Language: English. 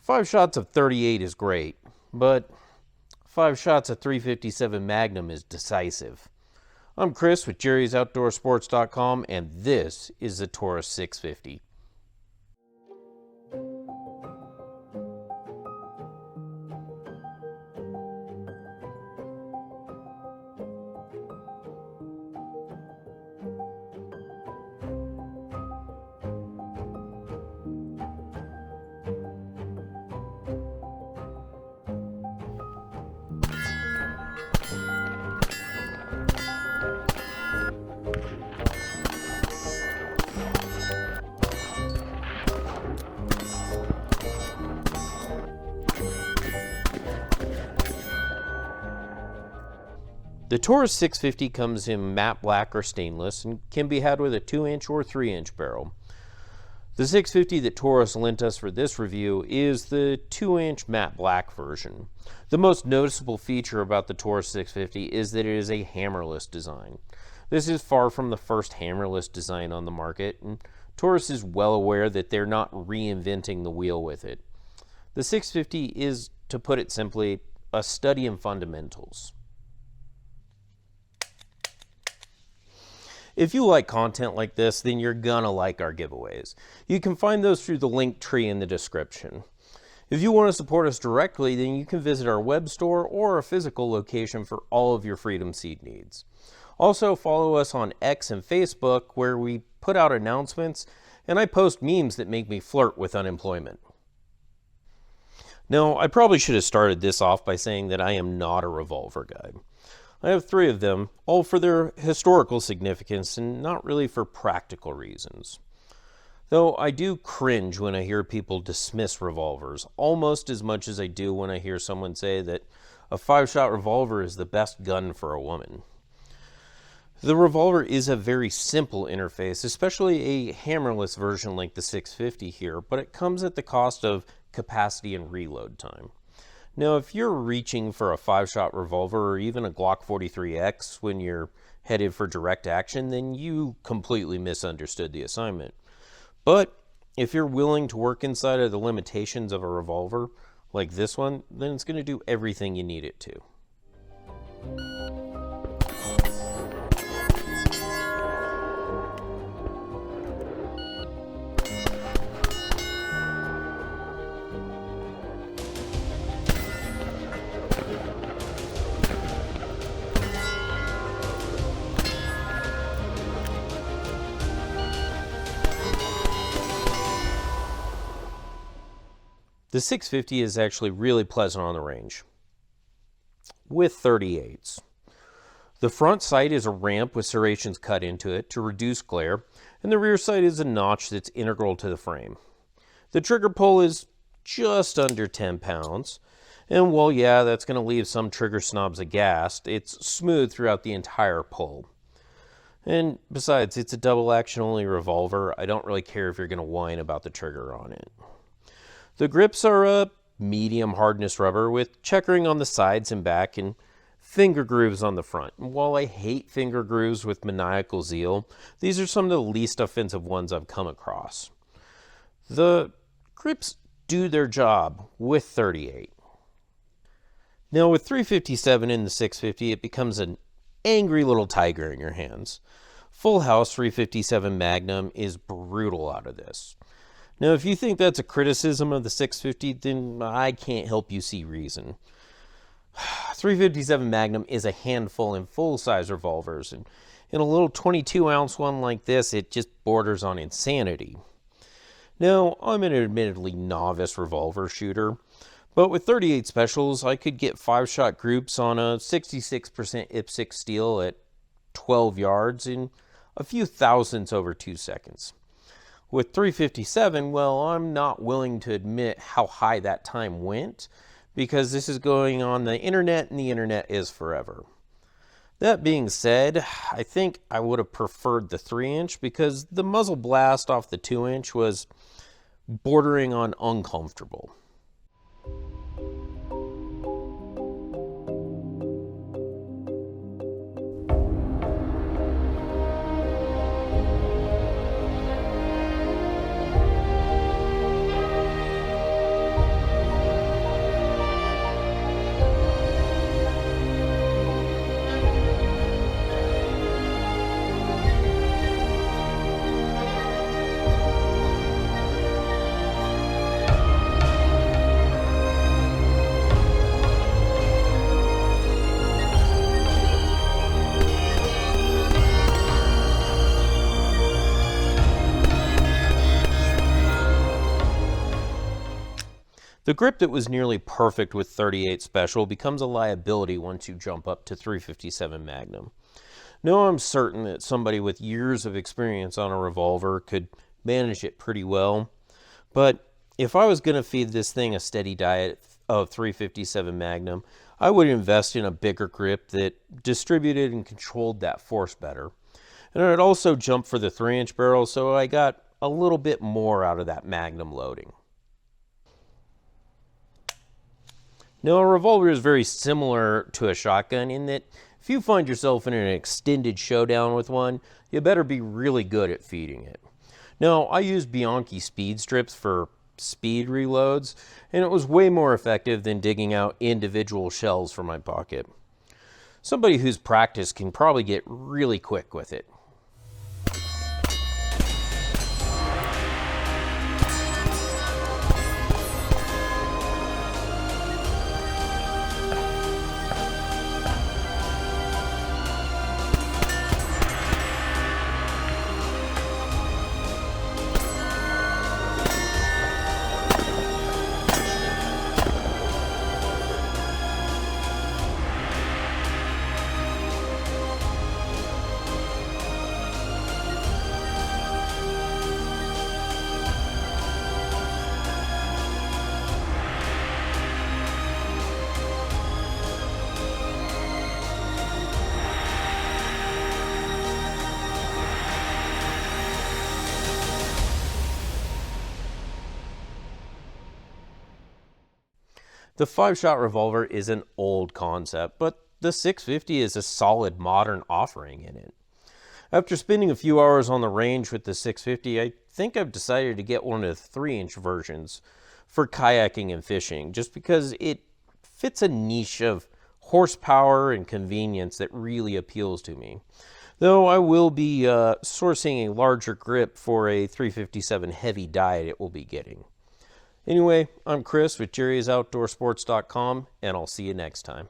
5 shots of .38 is great, but 5 shots of .357 Magnum is decisive. I'm Chris with Jerry'sOutdoorSports.com, and this is the Taurus 650. The Taurus 650 comes in matte black or stainless and can be had with a 2-inch or 3-inch barrel. The 650 that Taurus lent us for this review is the 2-inch matte black version. The most noticeable feature about the Taurus 650 is that it is a hammerless design. This is far from the first hammerless design on the market, and Taurus is well aware that they're not reinventing the wheel with it. The 650 is, to put it simply, a study in fundamentals. If you like content like this, then you're gonna like our giveaways. You can find those through the link tree in the description. If you want to support us directly, then you can visit our web store or a physical location for all of your Freedom Seed needs. Also, follow us on X and Facebook, where we put out announcements and I post memes that make me flirt with unemployment. Now, I probably should have started this off by saying that I am not a revolver guy. I have 3 of them, all for their historical significance and not really for practical reasons. Though I do cringe when I hear people dismiss revolvers, almost as much as I do when I hear someone say that a 5-shot revolver is the best gun for a woman. The revolver is a very simple interface, especially a hammerless version like the 650 here, but it comes at the cost of capacity and reload time. Now, if you're reaching for a 5-shot revolver or even a Glock 43X when you're headed for direct action, then you completely misunderstood the assignment. But if you're willing to work inside of the limitations of a revolver like this one, then it's going to do everything you need it to. The 650 is actually really pleasant on the range, with 38s. The front sight is a ramp with serrations cut into it to reduce glare, and the rear sight is a notch that's integral to the frame. The trigger pull is just under 10 pounds, and while yeah, that's going to leave some trigger snobs aghast, it's smooth throughout the entire pull. And besides, it's a double action only revolver. I don't really care if you're going to whine about the trigger on it. The grips are a medium hardness rubber with checkering on the sides and back and finger grooves on the front. And while I hate finger grooves with maniacal zeal, these are some of the least offensive ones I've come across. The grips do their job with 38. Now with 357 in the 650, it becomes an angry little tiger in your hands. Full house 357 Magnum is brutal out of this. Now, if you think that's a criticism of the 650, then I can't help you see reason. 357 Magnum is a handful in full-size revolvers, and in a little 22-ounce one like this, it just borders on insanity. Now, I'm an admittedly novice revolver shooter, but with 38 specials, I could get 5-shot groups on a 66% IPSC steel at 12 yards in a few thousandths over 2 seconds. With 357, well, I'm not willing to admit how high that time went because this is going on the internet and the internet is forever. That being said, I think I would have preferred the 3-inch because the muzzle blast off the 2-inch was bordering on uncomfortable. The grip that was nearly perfect with 38 Special becomes a liability once you jump up to 357 Magnum. Now I'm certain that somebody with years of experience on a revolver could manage it pretty well, but if I was going to feed this thing a steady diet of 357 Magnum, I would invest in a bigger grip that distributed and controlled that force better. And I'd also jump for the 3-inch barrel so I got a little bit more out of that Magnum loading. Now, a revolver is very similar to a shotgun in that if you find yourself in an extended showdown with one, you better be really good at feeding it. Now, I use Bianchi speed strips for speed reloads, and it was way more effective than digging out individual shells from my pocket. Somebody who's practiced can probably get really quick with it. The 5-shot revolver is an old concept, but the 650 is a solid modern offering in it. After spending a few hours on the range with the 650, I think I've decided to get one of the 3-inch versions for kayaking and fishing, just because it fits a niche of horsepower and convenience that really appeals to me. Though I will be sourcing a larger grip for a 357 heavy diet it will be getting. Anyway, I'm Chris with Jerry'sOutdoorSports.com, and I'll see you next time.